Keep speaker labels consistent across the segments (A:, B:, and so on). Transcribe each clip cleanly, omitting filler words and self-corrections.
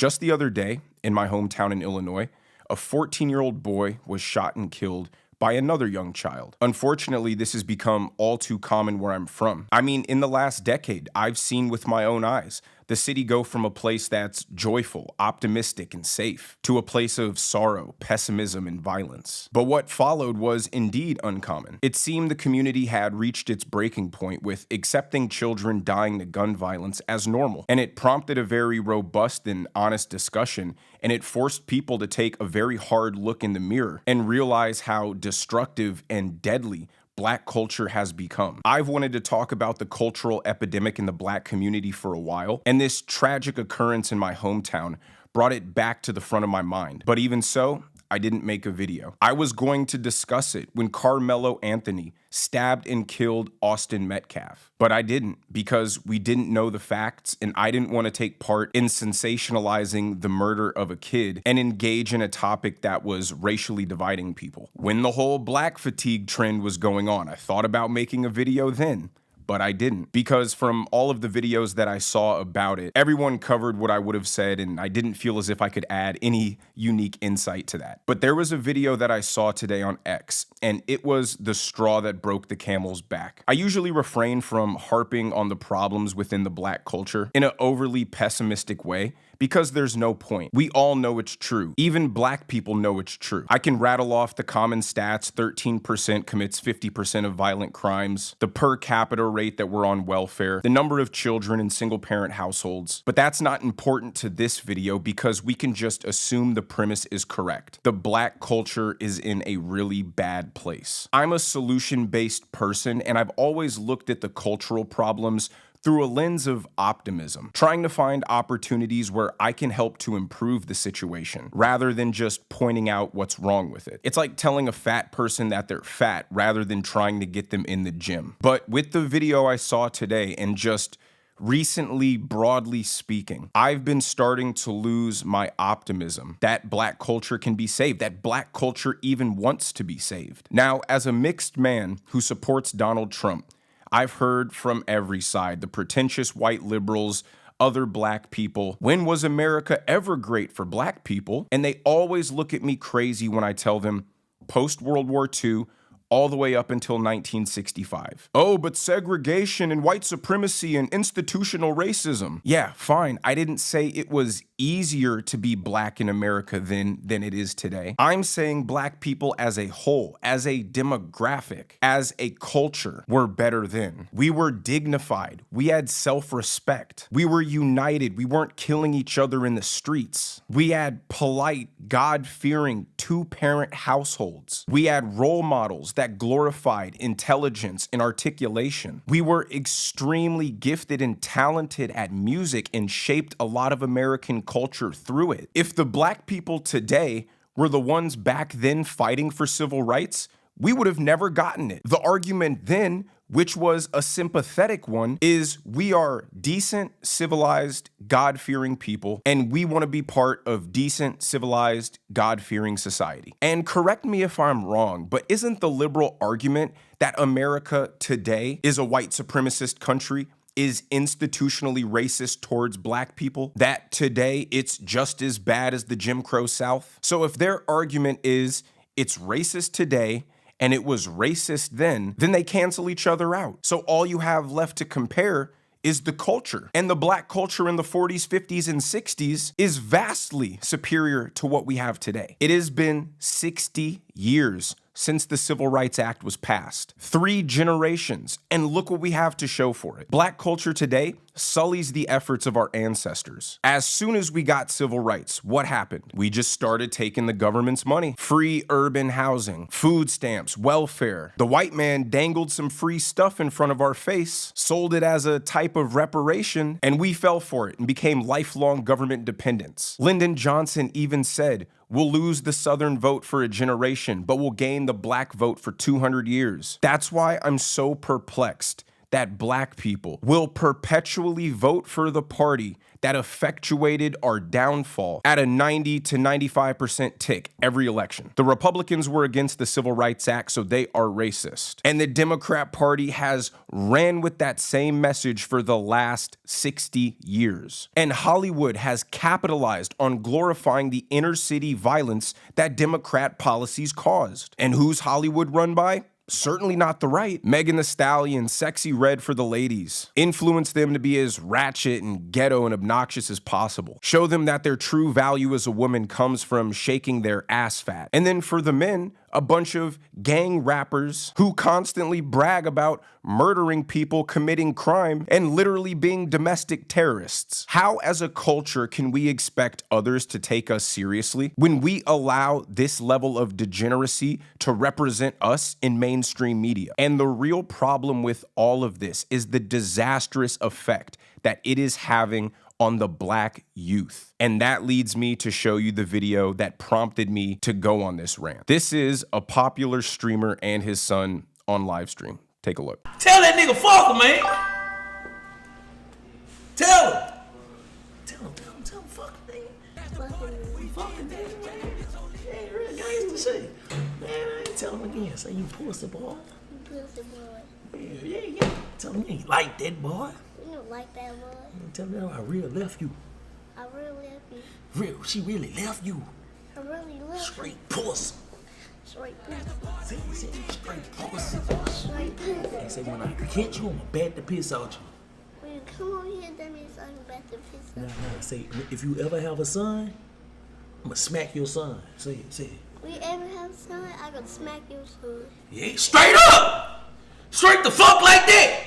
A: Just the other day, in my hometown in Illinois, a 14-year-old boy was shot and killed by another young child. Unfortunately, this has become all too common where I'm from. I mean, in the last decade, I've seen with my own eyes the city go from a place that's joyful, optimistic, and safe to a place of sorrow, pessimism, and violence. But what followed was indeed uncommon. It seemed the community had reached its breaking point with accepting children dying to gun violence as normal, and it prompted a very robust and honest discussion, and it forced people to take a very hard look in the mirror and realize how destructive and deadly Black culture has become. I've wanted to talk about the cultural epidemic in the Black community for a while, and this tragic occurrence in my hometown brought it back to the front of my mind. But even so, I didn't make a video. I was going to discuss it when Carmelo Anthony stabbed and killed Austin Metcalf. But I didn't, because we didn't know the facts, and I didn't want to take part in sensationalizing the murder of a kid and engage in a topic that was racially dividing people. When the whole Black fatigue trend was going on, I thought about making a video then. But I didn't, because from all of the videos that I saw about it, everyone covered what I would have said, and I didn't feel as if I could add any unique insight to that. But there was a video that I saw today on X, and it was the straw that broke the camel's back. I usually refrain from harping on the problems within the Black culture in an overly pessimistic way, because there's no point. We all know it's true. Even Black people know it's true. I can rattle off the common stats: 13% commits 50% of violent crimes, the per capita rate that we're on welfare, the number of children in single-parent households. But that's not important to this video, because we can just assume the premise is correct. The Black culture is in a really bad place. I'm a solution-based person, and I've always looked at the cultural problems through a lens of optimism, trying to find opportunities where I can help to improve the situation, rather than just pointing out what's wrong with it. It's like telling a fat person that they're fat, rather than trying to get them in the gym. But with the video I saw today, and just recently, broadly speaking, I've been starting to lose my optimism that Black culture can be saved, that Black culture even wants to be saved. Now, as a mixed man who supports Donald Trump, I've heard from every side, the pretentious white liberals, other Black people, when was America ever great for Black people? And they always look at me crazy when I tell them post-World War II, all the way up until 1965. Oh, but segregation and white supremacy and institutional racism. Yeah, fine. I didn't say it was easier to be Black in America then than it is today. I'm saying Black people as a whole, as a demographic, as a culture, were better then. We were dignified. We had self-respect. We were united. We weren't killing each other in the streets. We had polite, God-fearing, two-parent households. We had role models that glorified intelligence and articulation. We were extremely gifted and talented at music and shaped a lot of American culture through it. If the Black people today were the ones back then fighting for civil rights, we would have never gotten it. The argument then, which was a sympathetic one, is we are decent, civilized, God-fearing people, and we want to be part of decent, civilized, God-fearing society. And correct me if I'm wrong, but isn't the liberal argument that America today is a white supremacist country, is institutionally racist towards Black people, that today it's just as bad as the Jim Crow South? So if their argument is it's racist today and it was racist then they cancel each other out. So all you have left to compare is the culture. And the Black culture in the 40s, 50s, and 60s is vastly superior to what we have today. It has been 60 years since the Civil Rights Act was passed. 3 generations, and look what we have to show for it. Black culture today sullies the efforts of our ancestors. As soon as we got civil rights, what happened? We just started taking the government's money. Free urban housing, food stamps, welfare. The white man dangled some free stuff in front of our face, sold it as a type of reparation, and we fell for it and became lifelong government dependents. Lyndon Johnson even said, "We'll lose the Southern vote for a generation, but we'll gain the Black vote for 200 years. That's why I'm so perplexed that black people will perpetually vote for the party that effectuated our downfall at a 90 to 95% tick every election. The Republicans were against the Civil Rights Act, so they are racist. And the Democrat Party has ran with that same message for the last 60 years. And Hollywood has capitalized on glorifying the inner city violence that Democrat policies caused. And who's Hollywood run by? Certainly not the right. Megan Thee Stallion, Sexy Red for the ladies. Influence them to be as ratchet and ghetto and obnoxious as possible. Show them that their true value as a woman comes from shaking their ass fat. And then for the men, a bunch of gang rappers who constantly brag about murdering people, committing crime, and literally being domestic terrorists. How, as a culture, can we expect others to take us seriously when we allow this level of degeneracy to represent us in mainstream media? And the real problem with all of this is the disastrous effect that it is having on the black youth. And that leads me to show you the video that prompted me to go on this rant. This is a popular streamer and his son on live stream. Take a look.
B: Tell that nigga fuck him, man. Tell him. Tell him fuck him, nigga. Fuck him, nigga, man. Hey, real gangster shit. Man, tell him again. Say you pussy boy.
C: Pussy boy.
B: Yeah. Tell him you ain't like that boy.
C: You don't like that boy.
B: Tell me I real left you.
C: I really left you.
B: Real, she really left you.
C: I really left you.
B: Straight puss.
C: Straight pussy.
B: Say straight puss.
C: Straight pussy.
B: Hey, say when I catch you, I'ma bat the piss out you.
C: When you come over here, that means I'm about to piss
B: Nah,
C: off.
B: say if you ever have a son, I'ma smack your son. Say it.
C: We ever have a son, I could smack your son.
B: Yeah, straight up! Straight the fuck like that!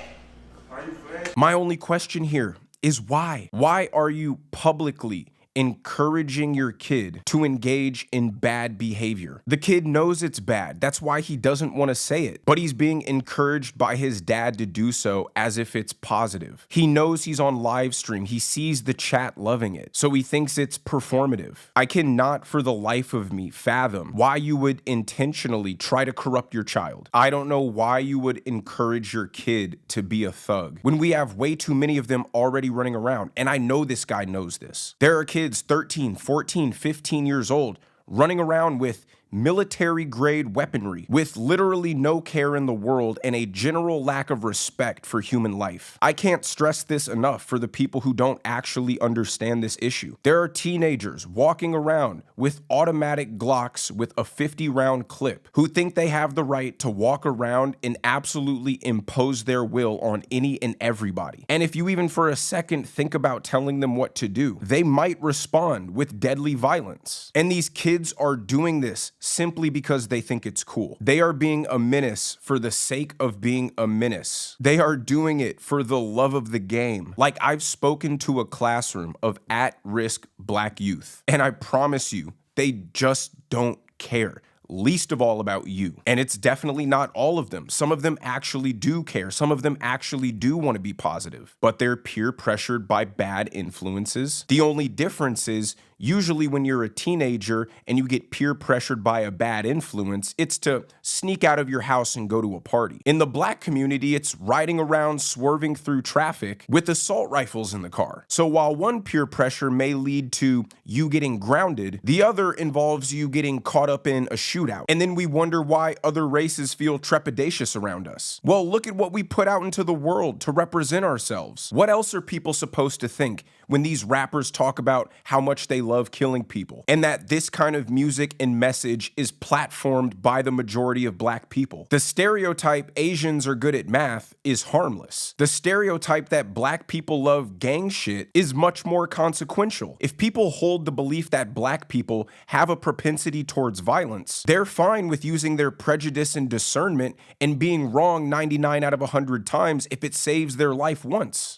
A: My only question here is why? Why are you publicly encouraging your kid to engage in bad behavior? The kid knows it's bad. That's why he doesn't want to say it. But he's being encouraged by his dad to do so as if it's positive. He knows he's on live stream. He sees the chat loving it. So he thinks it's performative. I cannot for the life of me fathom why you would intentionally try to corrupt your child. I don't know why you would encourage your kid to be a thug when we have way too many of them already running around. And I know this guy knows this. There are kids 13, 14, 15 years old running around with military grade weaponry with literally no care in the world and a general lack of respect for human life. I can't stress this enough for the people who don't actually understand this issue. There are teenagers walking around with automatic Glocks with a 50-round clip who think they have the right to walk around and absolutely impose their will on any and everybody. And if you even for a second think about telling them what to do, they might respond with deadly violence. And these kids are doing this simply because they think it's cool. They are being a menace for the sake of being a menace. They are doing it for the love of the game. Like, I've spoken to a classroom of at-risk black youth, and I promise you, they just don't care. Least of all about you. And it's definitely not all of them. Some of them actually do care. Some of them actually do want to be positive, but they're peer pressured by bad influences. The only difference is usually when you're a teenager and you get peer pressured by a bad influence, it's to sneak out of your house and go to a party. In the black community, it's riding around swerving through traffic with assault rifles in the car. So while one peer pressure may lead to you getting grounded, the other involves you getting caught up in a shootout. And then we wonder why other races feel trepidatious around us. Well, look at what we put out into the world to represent ourselves. What else are people supposed to think when these rappers talk about how much they love killing people, and that this kind of music and message is platformed by the majority of black people? The stereotype Asians are good at math is harmless. The stereotype that black people love gang shit is much more consequential. If people hold the belief that black people have a propensity towards violence, they're fine with using their prejudice and discernment and being wrong 99 out of 100 times if it saves their life once.